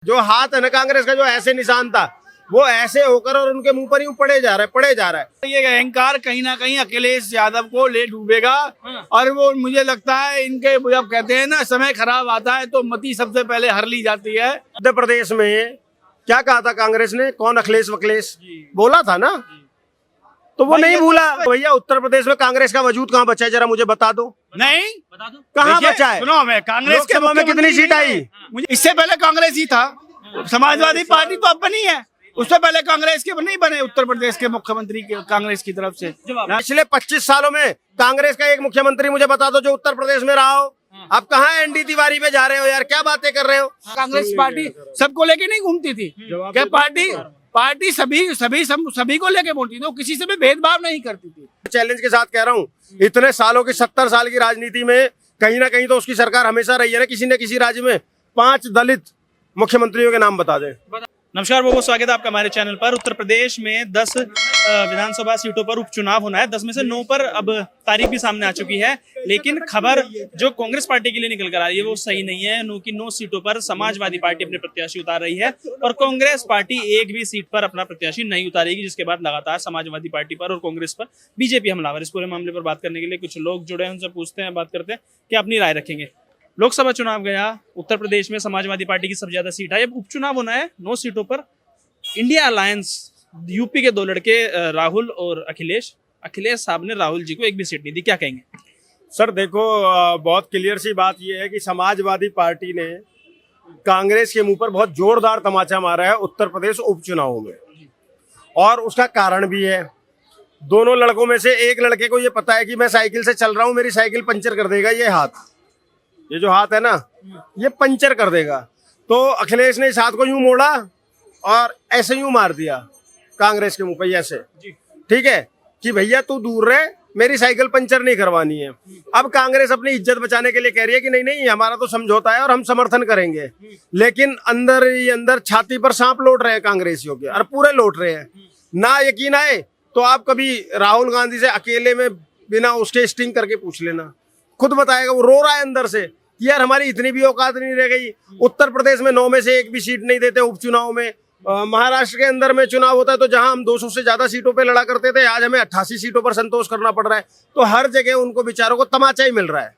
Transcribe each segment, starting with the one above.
जो हाथ है ना कांग्रेस का, जो ऐसे निशान था वो ऐसे होकर और उनके मुंह पर यूं पड़े जा रहा है। ये अहंकार कहीं ना कहीं अखिलेश यादव को ले डूबेगा। और वो मुझे लगता है इनके जब कहते हैं ना समय खराब आता है तो मती सबसे पहले हर ली जाती है। मध्य प्रदेश में क्या कहा था कांग्रेस ने, कौन अखिलेश वखलेश बोला था ना, तो वो नहीं भूला। भैया उत्तर प्रदेश में कांग्रेस का वजूद कहाँ बचा है, जरा मुझे बता दो। नहीं बता दो कहाँ बचा है। सुनो, मैं कांग्रेस के लोकसभा में कितनी सीट आई? मुझे इससे पहले कांग्रेस ही था। समाजवादी पार्टी तो अब बनी है, उससे पहले कांग्रेस के नहीं बने उत्तर प्रदेश के मुख्यमंत्री के कांग्रेस की तरफ से। पिछले 25 सालों में कांग्रेस का एक मुख्यमंत्री मुझे बता दो जो उत्तर प्रदेश में रहा हो। आप कहाँ एनडी तिवारी पे जा रहे हो यार, क्या बातें कर रहे हो। कांग्रेस पार्टी सबको लेके नहीं घूमती थी क्या? पार्टी सभी को लेके बोलती थी, वो किसी से भी भेदभाव नहीं करती थी। चैलेंज के साथ कह रहा हूँ, इतने सालों की 70 साल की राजनीति में कहीं ना कहीं तो उसकी सरकार हमेशा रही है ना किसी राज्य में 5 दलित मुख्यमंत्रियों के नाम बता दें। नमस्कार, बहुत बहुत स्वागत है आपका हमारे चैनल पर। उत्तर प्रदेश में 10 विधानसभा सीटों पर उपचुनाव होना है। 10 में से 9 पर अब तारीख भी सामने आ चुकी है, लेकिन खबर जो कांग्रेस पार्टी के लिए निकल कर आ रही है वो सही नहीं है। 9 सीटों पर समाजवादी पार्टी अपने प्रत्याशी उतार रही है और कांग्रेस पार्टी एक भी सीट पर अपना प्रत्याशी नहीं उतारेगी, जिसके बाद लगातार समाजवादी पार्टी पर और कांग्रेस पर बीजेपी हमलावर। इस पूरे मामले पर बात करने के लिए कुछ लोग जुड़े हैं, उनसे पूछते हैं, बात करते हैं कि अपनी राय रखेंगे। लोकसभा चुनाव गया, उत्तर प्रदेश में समाजवादी पार्टी की सबसे ज्यादा सीट है। अब उपचुनाव होना है 9 सीटों पर। इंडिया अलायंस यूपी के 2 लड़के राहुल और अखिलेश साहब ने राहुल जी को एक भी सीट नहीं दी, क्या कहेंगे? सर देखो, बहुत क्लियर सी बात यह है कि समाजवादी पार्टी ने कांग्रेस के मुंह पर बहुत जोरदार तमाचा मारा है उत्तर प्रदेश उपचुनावों में, और उसका कारण भी है। दोनों लड़कों में से एक लड़के को यह पता है कि मैं साइकिल से चल रहा हूं, मेरी साइकिल पंचर कर देगा ये जो हाथ है ना, ये पंचर कर देगा। तो अखिलेश ने इस हाथ को यूं मोड़ा और ऐसे यूं मार दिया कांग्रेस के मुंह पे ऐसे, ठीक है, कि भैया तू दूर रहे, मेरी साइकिल पंचर नहीं करवानी है। अब कांग्रेस अपनी इज्जत बचाने के लिए कह रही है कि नहीं हमारा तो समझौता है और हम समर्थन करेंगे, लेकिन अंदर ही अंदर छाती पर सांप लौट रहे हैं कांग्रेसियों के, और पूरे लौट रहे हैं। ना यकीन आए तो आप कभी राहुल गांधी से अकेले में बिना उसके स्टिंग करके पूछ लेना, खुद बताएगा। वो रो रहा है अंदर से कि यार हमारी इतनी भी औकात नहीं रह गई। उत्तर प्रदेश में 9 में से एक भी सीट नहीं देते उपचुनाव में। महाराष्ट्र के अंदर में चुनाव होता है तो जहां हम 200 से ज्यादा सीटों पे लड़ा करते थे, आज हमें 88 सीटों पर संतोष करना पड़ रहा है। तो हर जगह उनको बेचारों को तमाचा ही मिल रहा है,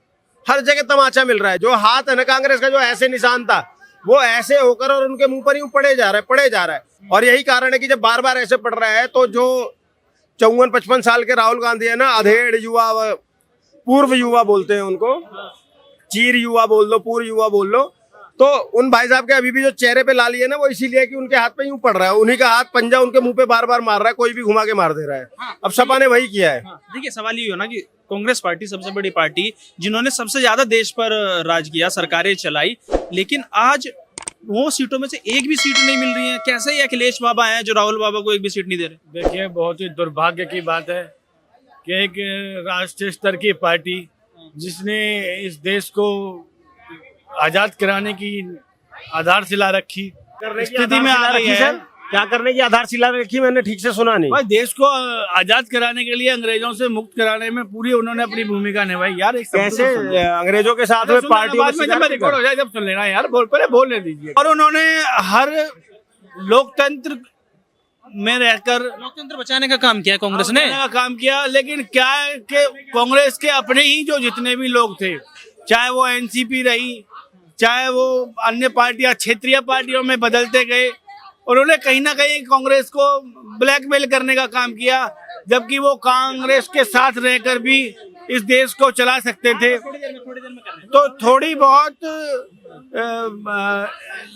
हर जगह तमाचा मिल रहा है। जो हाथ है ना कांग्रेस का, जो ऐसे निशान था वो ऐसे होकर और उनके मुंह पर यूं पड़े जा रहा है। और यही कारण है कि जब बार बार ऐसे पड़ रहा है तो जो 54-55 साल के राहुल गांधी है ना, अधेड़ युवा, पूर्व युवा बोलते हैं उनको, चीर युवा बोल लो, पूर्व युवा बोल लो, तो उन भाई साहब के अभी भी जो चेहरे पे लाली है ना, वो इसीलिए कि उनके हाथ पे यूं पड़ रहा है, उन्हीं का हाथ पंजा उनके मुंह पे बार बार मार रहा है, कोई भी घुमा के मार दे रहा है। अब सपा ने वही किया है। देखिए, सवाल ये हो ना कि कांग्रेस पार्टी सबसे बड़ी पार्टी जिन्होंने सबसे ज्यादा देश पर राज किया, सरकारें चलाई, लेकिन आज वो सीटों में से एक भी सीट नहीं मिल रही है। कैसे ये अखिलेश बाबा हैं जो राहुल बाबा को एक भी सीट नहीं दे रहे? देखिए, बहुत ही दुर्भाग्य की बात है कि एक राष्ट्रीय स्तर की पार्टी जिसने इस देश को आजाद कराने की आधारशिला रखी स्थिति में आ गई है। क्या करने की आधारशिला रखी, मैंने ठीक से सुना नहीं। भाई, देश को आजाद कराने के लिए, अंग्रेजों से मुक्त कराने में पूरी उन्होंने अपनी भूमिका निभाई यार। कैसे अंग्रेजों के साथ में पार्टियों जब रिकॉर्ड हो जाए जब सुन लेना यार, पहले बोलने दीजिए। और उन्होंने हर लोकतंत्र में रहकर लोकतंत्र बचाने का काम किया कांग्रेस ने, काम किया। लेकिन क्या है कि कांग्रेस के अपने ही जो जितने भी लोग थे, चाहे वो एनसीपी रही, चाहे वो अन्य पार्टियां क्षेत्रीय पार्टियों में बदलते गए, उन्होंने कहीं ना कहीं कांग्रेस को ब्लैकमेल करने का काम किया, जबकि वो कांग्रेस के साथ रहकर भी इस देश को चला सकते थे। तो थोड़ी बहुत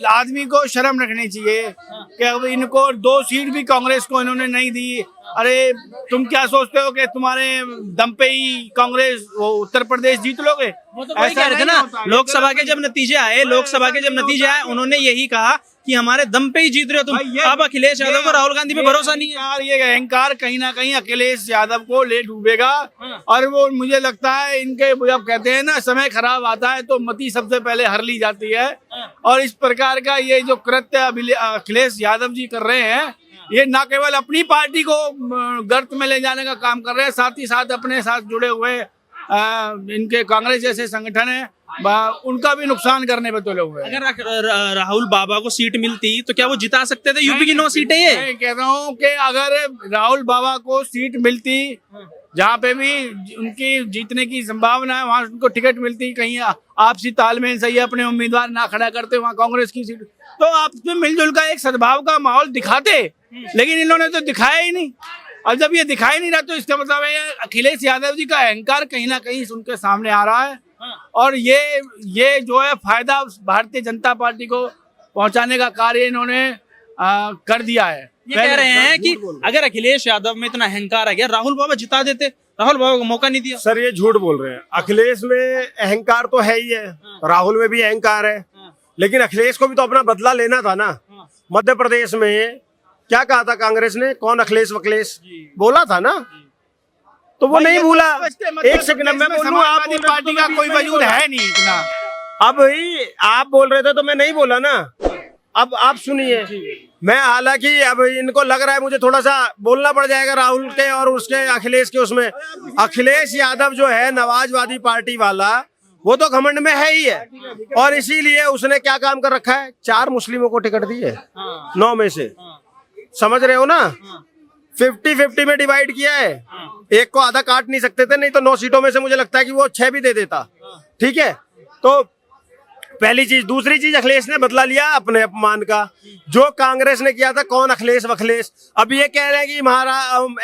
आदमी को शर्म रखनी चाहिए कि अब इनको 2 सीट भी कांग्रेस को इन्होंने नहीं दी। अरे तुम क्या सोचते हो कि तुम्हारे दम पे ही कांग्रेस वो उत्तर प्रदेश जीत लोगे? तो वही कह रहे थे ना, लोकसभा के जब नतीजे आए उन्होंने यही कहा कि हमारे दम पे ही जीत रहे हो तुम। अब अखिलेश यादव को राहुल गांधी पे भरोसा नहीं है यार। ये अहंकार कहीं ना कहीं अखिलेश यादव को ले डूबेगा। और वो मुझे लगता है इनके जब कहते हैं ना समय खराब आता है तो मती सबसे पहले हर ली जाती है। और इस प्रकार का ये जो कृत्य अखिलेश यादव जी कर रहे हैं, ये न केवल अपनी पार्टी को गर्त में ले जाने का काम कर रहे हैं, साथ ही साथ अपने साथ जुड़े हुए इनके कांग्रेस जैसे संगठन है उनका भी नुकसान करने पे तुले हुए हैं। अगर राहुल बाबा को सीट मिलती तो क्या वो जिता सकते थे? यूपी की 9 सीटें ये। मैं कह रहा हूँ कि अगर राहुल बाबा को सीट मिलती, जहाँ पे भी उनकी जीतने की संभावना है वहां उनको टिकट मिलती, कहीं आपसी तालमेल सही अपने उम्मीदवार ना खड़ा करते वहां कांग्रेस की सीट, तो आप में मिलजुल का एक सद्भाव का माहौल दिखाते, लेकिन इन्होंने तो दिखाया ही नहीं। और जब ये दिखाई नहीं रहा तो इसका मतलब है अखिलेश यादव जी का अहंकार कहीं ना कहीं उनके सामने आ रहा है, और ये जो है फायदा भारतीय जनता पार्टी को पहुंचाने का कार्य इन्होंने कर दिया है। ये कह रहे हैं कि अगर अखिलेश यादव में इतना अहंकार आ गया, राहुल बाबा जिता देते, राहुल बाबा को मौका नहीं दिया। सर ये झूठ बोल रहे हैं। अखिलेश में अहंकार तो है ही है, राहुल में भी अहंकार है, लेकिन अखिलेश को भी तो अपना बदला लेना था ना। मध्य प्रदेश में क्या कहा था कांग्रेस ने, कौन अखिलेश वखिलेश बोला था ना, तो वो नहीं भूला। एक सेकंड में बोलूं, आप पार्टी का कोई वजूद है नहीं इतना। अब ही आप बोल रहे थे तो मैं नहीं बोला ना। अब आप सुनिए, मैं हालांकि अब इनको लग रहा है मुझे थोड़ा सा बोलना पड़ जाएगा राहुल के और उसके अखिलेश के उसमें। अखिलेश यादव जो है नवाजवादी पार्टी वाला, वो तो घमंड में है ही है, और इसीलिए उसने क्या काम कर रखा है, 4 मुस्लिमों को टिकट दी है 9 में से, समझ रहे हो ना। 50-50 में डिवाइड किया है, एक को आधा काट नहीं सकते थे, नहीं तो 9 सीटों में से मुझे लगता है कि वो 6 भी दे देता। ठीक है, तो पहली चीज। दूसरी चीज, अखिलेश ने बदला लिया अपने अपमान का, जो कांग्रेस ने किया था। कौन अखिलेश वखिलेश, अब ये कह रहे हैं कि हमारा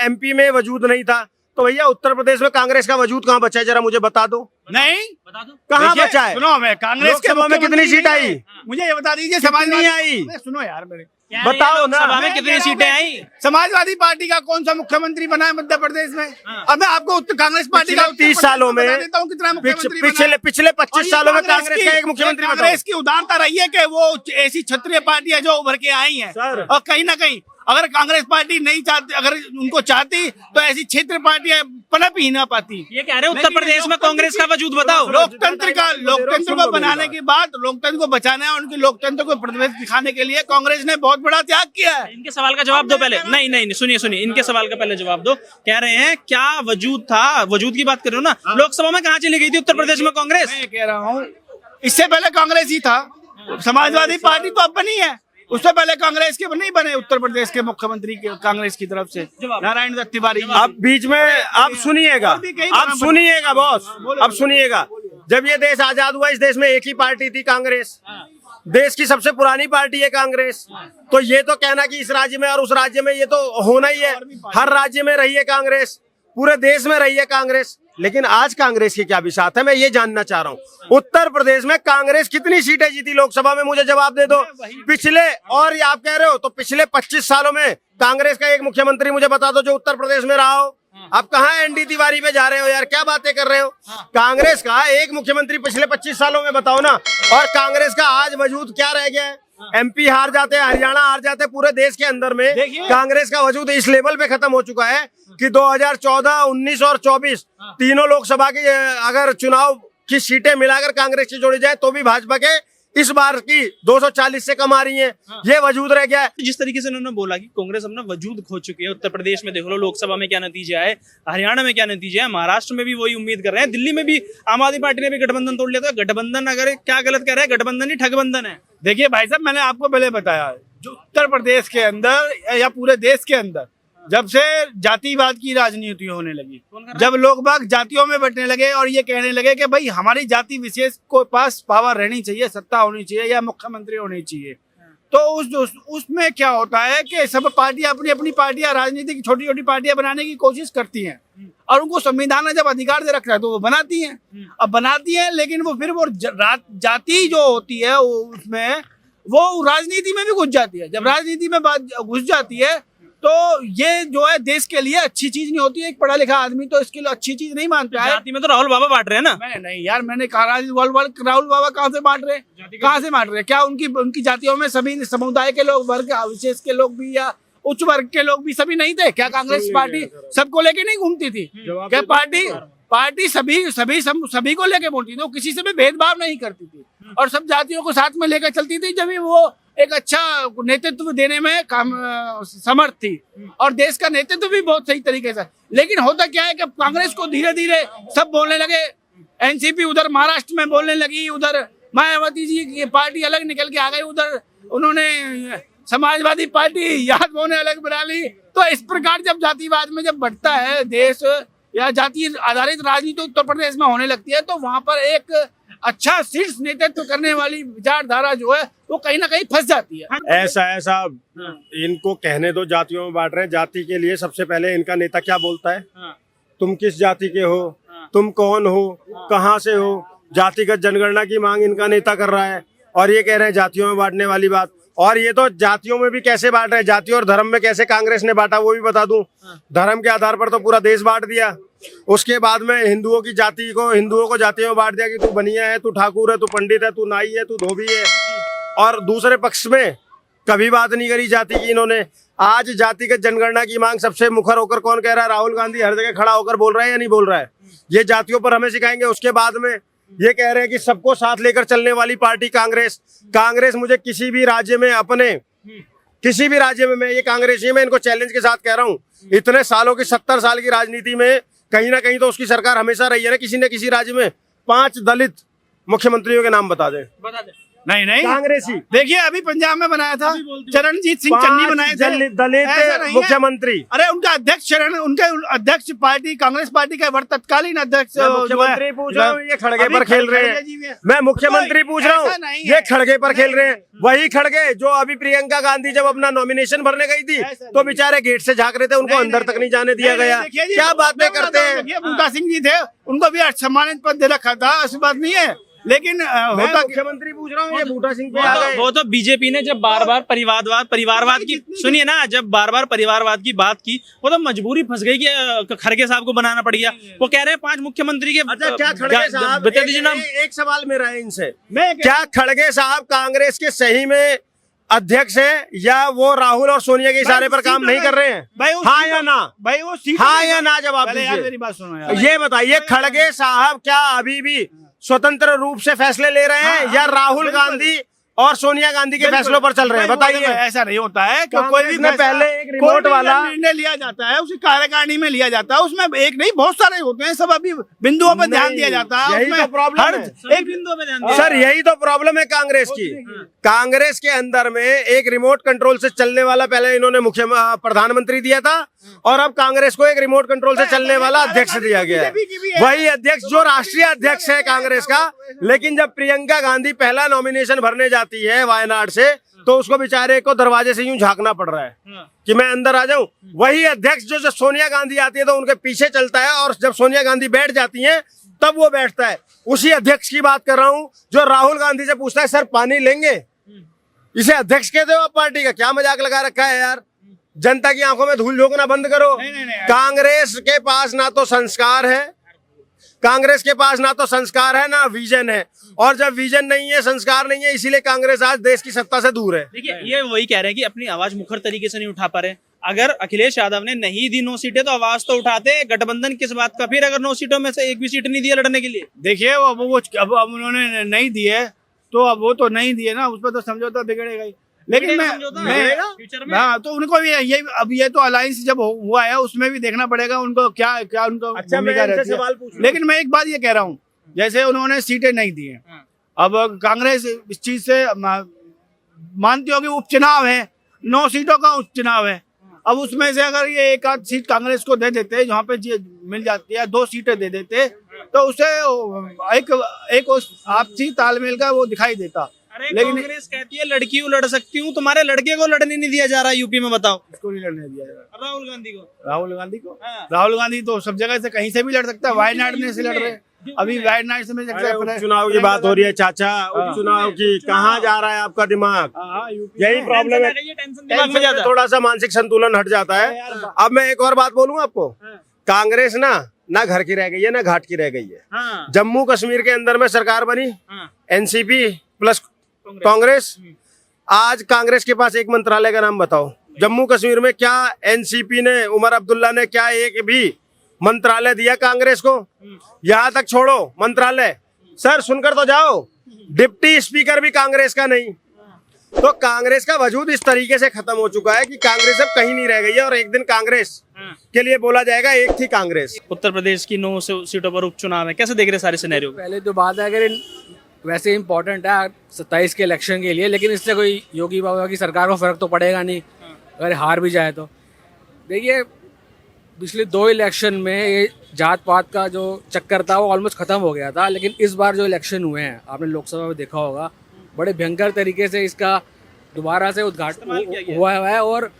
MP में वजूद नहीं था, तो भैया उत्तर प्रदेश में कांग्रेस का वजूद कहाँ बचा है, जरा मुझे बता दो। नहीं बता दो कहाँ बचा है? सुनो, मैं कांग्रेस के लोकसभा में कितनी सीट आई, मुझे ये बता दीजिए। कितनी आई? सुनो यार मेरे, बताओ ना। सभा में कितनी सीटें आई? समाजवादी पार्टी का कौन सा मुख्यमंत्री बना है मध्य प्रदेश में? अब मैं आपको कांग्रेस पार्टी का 30 सालों में देता हूँ कितना मुख्यमंत्री बना है। पिछले 25 सालों में कांग्रेस का एक मुख्यमंत्री बताओ। कांग्रेस की उदारता रही है कि वो ऐसी क्षत्रिय पार्टी है जो उभर के आई है, और कहीं ना कहीं अगर कांग्रेस पार्टी नहीं चाहती, अगर उनको चाहती तो ऐसी क्षेत्र पार्टियां पनप ही ना पाती। ये कह रहे हैं उत्तर प्रदेश में कांग्रेस का वजूद बताओ। लोकतंत्र को बनाने के बाद, लोकतंत्र को बचाना है, उनके लोकतंत्र को प्रतिनिधित्व दिखाने के लिए कांग्रेस ने बहुत बड़ा त्याग किया है। इनके सवाल का जवाब दो पहले। नहीं, सुनिए, इनके सवाल का पहले जवाब दो। कह रहे हैं क्या वजूद था, वजूद की बात कर रहे हो ना, लोकसभा में कहाँ चली गई थी उत्तर प्रदेश में कांग्रेस? मैं कह रहा हूँ इससे पहले कांग्रेस ही था, समाजवादी पार्टी तो अब बनी है, उससे पहले कांग्रेस के नहीं बने उत्तर प्रदेश के मुख्यमंत्री के कांग्रेस की तरफ से नारायण दत्त तिवारी। अब बीच में आप सुनिएगा बॉस, अब सुनिएगा। जब ये देश आजाद हुआ, इस देश में एक ही पार्टी थी, कांग्रेस। देश की सबसे पुरानी पार्टी है कांग्रेस। तो ये तो कहना कि इस राज्य में और उस राज्य में, ये तो होना ही है। हर राज्य में रही है कांग्रेस, पूरे देश में रही है कांग्रेस, लेकिन आज कांग्रेस की क्या बिसात है, मैं ये जानना चाह रहा हूँ। उत्तर प्रदेश में कांग्रेस कितनी सीटें जीती लोकसभा में, मुझे जवाब दे दो। पिछले, और ये आप कह रहे हो तो पिछले 25 सालों में कांग्रेस का एक मुख्यमंत्री मुझे बता दो जो उत्तर प्रदेश में रहा हो। आप कहाँ ND तिवारी पे जा रहे हो यार, क्या बातें कर रहे हो। कांग्रेस का एक मुख्यमंत्री पिछले 25 सालों में बताओ ना। और कांग्रेस का आज वजूद क्या रह गया है? MP हार जाते हैं, हरियाणा हार जाते हैं, पूरे देश के अंदर में कांग्रेस का वजूद इस लेवल पे खत्म हो चुका है कि 2014, 19 और 24 तीनों लोकसभा के अगर चुनाव की सीटें मिलाकर कांग्रेस की जोड़ी जाए तो भी भाजपा के इस बार की 240 से कम आ रही हैं। ये वजूद रह गया है। जिस तरीके से उन्होंने बोला कि कांग्रेस अपना वजूद खो चुकी है, उत्तर प्रदेश में देख लो लोकसभा में क्या नतीजा है, हरियाणा में क्या नतीजा है, महाराष्ट्र में भी वही उम्मीद कर रहे हैं, दिल्ली में भी आम आदमी पार्टी ने भी गठबंधन तोड़ लिया था। गठबंधन अगर क्या गलत कह रहे हैं, गठबंधन ही ठगबंधन है। देखिए भाई साहब, मैंने आपको पहले बताया, जो उत्तर प्रदेश के अंदर या पूरे देश के अंदर जब से जातिवाद की राजनीति होने लगी, जब लोग बाग जातियों में बंटने लगे और ये कहने लगे कि भाई हमारी जाति विशेष को पास पावर रहनी चाहिए, सत्ता होनी चाहिए या मुख्यमंत्री होनी चाहिए, तो उसमें क्या होता है कि सब पार्टियां अपनी अपनी पार्टियां, राजनीति की छोटी छोटी पार्टियां बनाने की कोशिश करती हैं, और उनको संविधान ने जब अधिकार दे रखा है तो वो बनाती हैं। अब बनाती हैं, लेकिन वो फिर वो जाति जो होती है उसमें वो राजनीति में भी घुस जाती है। जब राजनीति में घुस जाती है तो ये जो है देश के लिए अच्छी चीज नहीं होती है। एक पढ़ा लिखा आदमी तो इसके लिए अच्छी चीज नहीं मानता है। जाति में तो राहुल बाबा बांट रहे हैं ना। मैं नहीं यार, मैंने कहा राहुल बाबा कहाँ से बांट रहे, कहाँ से बांट रहे? क्या उनकी जातियों में सभी समुदाय के लोग, वर्ग विशेष के लोग भी या उच्च वर्ग के लोग भी सभी नहीं थे? क्या कांग्रेस पार्टी सबको लेके नहीं घूमती थी? क्या पार्टी सभी को लेके बोलती थी, वो किसी से भी भेदभाव नहीं करती थी और सब जातियों को साथ में लेकर चलती थी। जब वो एक अच्छा नेतृत्व देने में समर्थ थी और देश का नेतृत्व भी बहुत सही तरीके से। लेकिन होता क्या है कि कांग्रेस को धीरे धीरे सब बोलने लगे, एनसीपी उधर महाराष्ट्र में बोलने लगी, उधर मायावती जी की पार्टी अलग निकल के आ गई, उधर उन्होंने समाजवादी पार्टी याद होने अलग बना ली। तो इस प्रकार जब जातिवाद में जब बढ़ता है देश या जाति आधारित राजनीति उत्तर प्रदेश में होने लगती है, तो वहां पर एक अच्छा शीर्ष नेतृत्व करने वाली विचारधारा जो है वो कहीं ना कहीं फंस जाती है। ऐसा इनको कहने दो जातियों में बांट रहे हैं। जाति के लिए सबसे पहले इनका नेता क्या बोलता है? तुम किस जाति के हो, तुम कौन हो, कहाँ से हो, जातिगत जनगणना की मांग इनका नेता कर रहा है और ये कह रहे हैं जातियों में बांटने वाली बात। और ये तो जातियों में भी कैसे बांट रहे हैं, जाति और धर्म में कैसे कांग्रेस ने बांटा वो भी बता दूं। धर्म के आधार पर तो पूरा देश बांट दिया, उसके बाद में हिंदुओं की जाति को, हिंदुओं को जातियों में बांट दिया कि तू बनिया है, तू ठाकुर है, तू पंडित है, तू नाई है, तू धोबी है। और दूसरे पक्ष में कभी बात नहीं करी जाति की इन्होंने। आज जातिगत जनगणना की मांग सबसे मुखर होकर कौन कह रहा है? राहुल गांधी हर जगह खड़ा होकर बोल रहा है या नहीं बोल रहा है? ये जातियों पर हमें सिखाएंगे। उसके बाद में ये कह रहे हैं कि सबको साथ लेकर चलने वाली पार्टी कांग्रेस मुझे किसी भी राज्य में मैं ये कांग्रेसी में इनको चैलेंज के साथ कह रहा हूँ, इतने सालों की 70 साल की राजनीति में कहीं ना कहीं तो उसकी सरकार हमेशा रही है ना, किसी न किसी राज्य में 5 दलित मुख्यमंत्रियों के नाम बता दे। नहीं कांग्रेसी देखिए अभी पंजाब में बनाया था चरणजीत सिंह चन्नी बनाए थे दलित मुख्यमंत्री। अरे उनका अध्यक्ष उनके अध्यक्ष पार्टी कांग्रेस पार्टी का तत्कालीन अध्यक्ष मुख्यमंत्री पूछ रहा हूँ, ये खड़गे पर खेल रहे हैं। मैं मुख्यमंत्री पूछ रहा हूँ, ये खड़गे पर खेल रहे हैं। वही खड़गे जो अभी प्रियंका गांधी जब अपना नॉमिनेशन भरने गई थी तो बेचारे गेट से झांक रहे थे, उनको अंदर तक नहीं जाने दिया गया। क्या बातें करते हैं? बूटा सिंह जी थे, उनको भी सम्मानित पद दे रखा था, ऐसी बात नहीं है। लेकिन होता मुख्यमंत्री पूछ रहा हूँ, ये बूटा सिंह पे आ गए। वो तो बीजेपी ने जब बार बार परिवारवाद की सुनिए ना, जब बार बार परिवारवाद की बात की वो तो मजबूरी फंस गई कि खड़गे साहब को बनाना पड़ गया। वो कह रहे हैं 5 मुख्यमंत्री के। अच्छा क्या खड़गे साहब, बता दीजिए नाम। एक सवाल मेरा है इनसे, क्या खड़गे साहब कांग्रेस के सही में अध्यक्ष है या वो राहुल और सोनिया के इशारे पर काम नहीं कर रहे हैं? हाँ या ना? भाई वो हाँ या ना जवाब दीजिए। मेरी बात सुनो यार। ये बताइए खड़गे साहब क्या अभी भी स्वतंत्र रूप से फैसले ले रहे हैं या राहुल गांधी और सोनिया गांधी के फैसलों पर चल रहे हैं? बताइए। ऐसा नहीं होता है कि कोई भी पहले एक रिमोट वाला निर्णय लिया जाता है उसे कार्यकारिणी में लिया जाता है, उसमें एक नहीं बहुत सारे होते हैं, सब अभी बिंदुओं पर ध्यान दिया जाता है। यही तो प्रॉब्लम है, एक बिंदु पे ध्यान सर, यही तो प्रॉब्लम है कांग्रेस की। कांग्रेस के अंदर में एक रिमोट कंट्रोल से चलने वाला पहले इन्होंने प्रधानमंत्री दिया था और अब कांग्रेस को एक रिमोट कंट्रोल से चलने वाला अध्यक्ष दिया गया है। वही अध्यक्ष जो राष्ट्रीय अध्यक्ष है कांग्रेस का, लेकिन जब प्रियंका गांधी पहला नॉमिनेशन भरने जाती है वायनाड से तो उसको बेचारे को दरवाजे से यूं झांकना पड़ रहा है कि मैं अंदर आ जाऊं। वही अध्यक्ष जो जब सोनिया गांधी आती है तो उनके पीछे चलता है और जब सोनिया गांधी बैठ जाती हैं तब वो बैठता है। उसी अध्यक्ष की बात कर रहा हूं जो राहुल गांधी से पूछता है सर पानी लेंगे। इसे अध्यक्ष कहते हो आप पार्टी का? क्या मजाक लगा रखा है यार। जनता की आंखों में धूल झोंकना बंद करो। कांग्रेस के पास ना तो संस्कार है, कांग्रेस के पास ना तो संस्कार है ना विजन है, और जब विजन नहीं है, संस्कार नहीं है, इसीलिए कांग्रेस आज देश की सत्ता से दूर है। देखिए ये वही कह रहे हैं कि अपनी आवाज मुखर तरीके से नहीं उठा पा रहे। अगर अखिलेश यादव ने नहीं दी 9 सीटें तो आवाज तो उठाते। गठबंधन किस बात का फिर, अगर 9 सीटों में से एक भी सीट नहीं दिया लड़ने के लिए? देखिए अब उन्होंने नहीं दिए तो अब वो तो नहीं दिए ना, उस पर तो समझौता बिगड़ेगा ही। लेकिन मैं हाँ तो उनको भी ये अब ये तो अलायंस जब हुआ है उसमें भी देखना पड़ेगा उनको क्या क्या उनको भूमिका रहती है। लेकिन मैं एक बात ये कह रहा हूँ, जैसे उन्होंने सीटें नहीं दी हैं, अब कांग्रेस इस चीज से मानती होगी उपचुनाव है, 9 सीटों का उपचुनाव है। अब उसमें से अगर ये 1-8 सीट कांग्रेस को दे देते जहाँ पे मिल जाती है, 2 सीटें दे देते तो उसे एक आपसी तालमेल का वो दिखाई देता। लेकिन कांग्रेस कहती है लड़की लड़ सकती हूँ, तुम्हारे लड़के को लड़ने नहीं दिया जा रहा यूपी में, बताओ। इसको नहीं लड़ने दिया जा रहा। राहुल गांधी को हाँ। राहुल गांधी तो सब जगह से कहीं से भी लड़ सकता है। वायनाड में से लड़ रहे, अभी वायनाड से उपचुनाव की बात हो रही है चाचा, उपचुनाव की। कहाँ जा रहा है आपका दिमाग? यही प्रॉब्लम है, थोड़ा सा मानसिक संतुलन हट जाता है। अब मैं एक और बात बोलूँ आपको, कांग्रेस ना घर की रह गई है ना घाट की रह गई है। जम्मू कश्मीर के अंदर में सरकार बनी, एनसीपी प्लस कांग्रेस। आज कांग्रेस के पास एक मंत्रालय का नाम बताओ। जम्मू कश्मीर में क्या एनसीपी ने, उमर अब्दुल्ला ने क्या एक भी मंत्रालय दिया कांग्रेस को? यहाँ तक छोड़ो मंत्रालय, सर सुनकर तो जाओ, डिप्टी स्पीकर भी कांग्रेस का नहीं। तो कांग्रेस का वजूद इस तरीके से खत्म हो चुका है कि कांग्रेस अब कहीं नहीं रह गई है और एक दिन कांग्रेस के लिए बोला जाएगा एक थी कांग्रेस। उत्तर प्रदेश की 9 सीटों पर उपचुनाव है, कैसे देख रहे हैं सारे सिनेरियो को? पहले तो बात है अगर वैसे इम्पोर्टेंट है 27 के इलेक्शन के लिए, लेकिन इससे कोई योगी बाबा की सरकार को फर्क तो पड़ेगा नहीं अगर हार भी जाए तो। देखिए पिछले 2 इलेक्शन में ये जात पात का जो चक्कर था वो ऑलमोस्ट ख़त्म हो गया था, लेकिन इस बार जो इलेक्शन हुए हैं आपने लोकसभा में देखा होगा बड़े भयंकर तरीके से इसका दोबारा से उद्घाटन हुआ है। और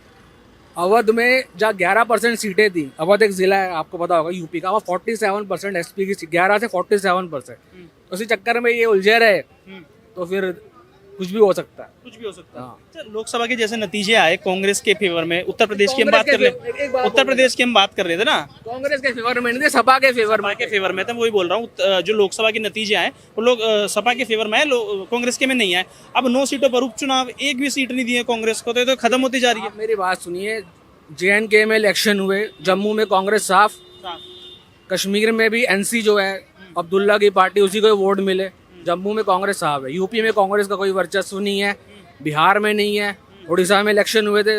अवध में जहाँ 11% सीटें थी, अवध एक जिला है आपको पता होगा यूपी का, वहाँ 47% एसपी की 11 से 47%, उसी चक्कर में ये उलझे रहे तो फिर कुछ भी हो सकता है। कुछ भी हो सकता है। हाँ। अच्छा, लोकसभा के जैसे नतीजे आए कांग्रेस के फेवर में, उत्तर प्रदेश की हम बात कर रहे उत्तर प्रदेश की हम बात कर रहे थे ना, कांग्रेस के फेवर में नहीं थे, सपा के फेवर में। सपा के फेवर में था, वही बोल रहा हूँ। जो लोकसभा के नतीजे आए वो लोग सपा के फेवर में है, कांग्रेस के में नहीं आए। अब 9 सीटों पर उपचुनाव, एक भी सीट नहीं दी है कांग्रेस को, तो ये तो खत्म होती जा रही है। आप मेरी बात सुनिए, JNK में इलेक्शन हुए, जम्मू में कांग्रेस साफ, कश्मीर में भी NC जो है अब्दुल्ला की पार्टी उसी को वोट मिले, जम्मू में कांग्रेस साहब है, यूपी में कांग्रेस का कोई वर्चस्व नहीं है, बिहार में नहीं है, उड़ीसा में इलेक्शन हुए थे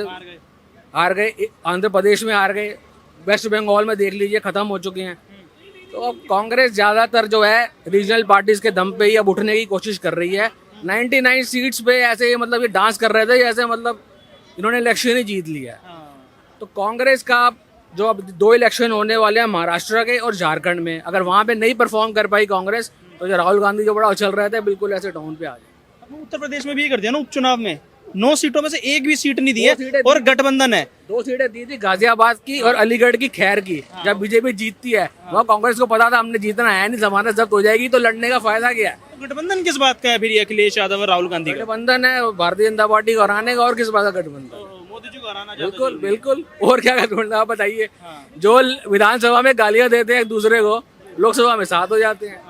हार गए, आंध्र प्रदेश में हार गए, वेस्ट बंगाल में देख लीजिए खत्म हो चुके हैं। तो अब कांग्रेस ज़्यादातर जो है रीजनल पार्टीज के दम पे ही अब उठने की कोशिश कर रही है। 99 सीट्स पे ऐसे मतलब ये डांस कर रहे थे ऐसे, मतलब इन्होंने इलेक्शन ही जीत लिया है। तो कांग्रेस का जो अब 2 इलेक्शन होने वाले हैं महाराष्ट्र के और झारखंड में, अगर वहाँ पे नहीं परफॉर्म कर पाई कांग्रेस तो जो राहुल गांधी जो बड़ा उछल रहे थे बिल्कुल ऐसे डाउन पे आ जाए। अब उत्तर प्रदेश में भी ये कर दिया ना, उपचुनाव में 9 सीटों में से एक भी सीट नहीं दी है और गठबंधन है। 2 सीटें दी थी गाजियाबाद की और अलीगढ़ की खैर की। जब बीजेपी जीतती है वहाँ कांग्रेस को पता था हमने जीतना है नहीं, जमानत जब्त हो जाएगी तो लड़ने का फायदा क्या है। तो गठबंधन किस बात का है फिर ये अखिलेश यादव और राहुल गांधी का? गठबंधन है भारतीय जनता पार्टी को हराने का, और किस बात का गठबंधन? मोदी जी को हराना चाहते हैं। बिल्कुल बिल्कुल, और क्या गठबंधन आप बताइए। जो विधानसभा में गालियां देते हैं एक दूसरे को, लोकसभा में साथ हो जाते हैं।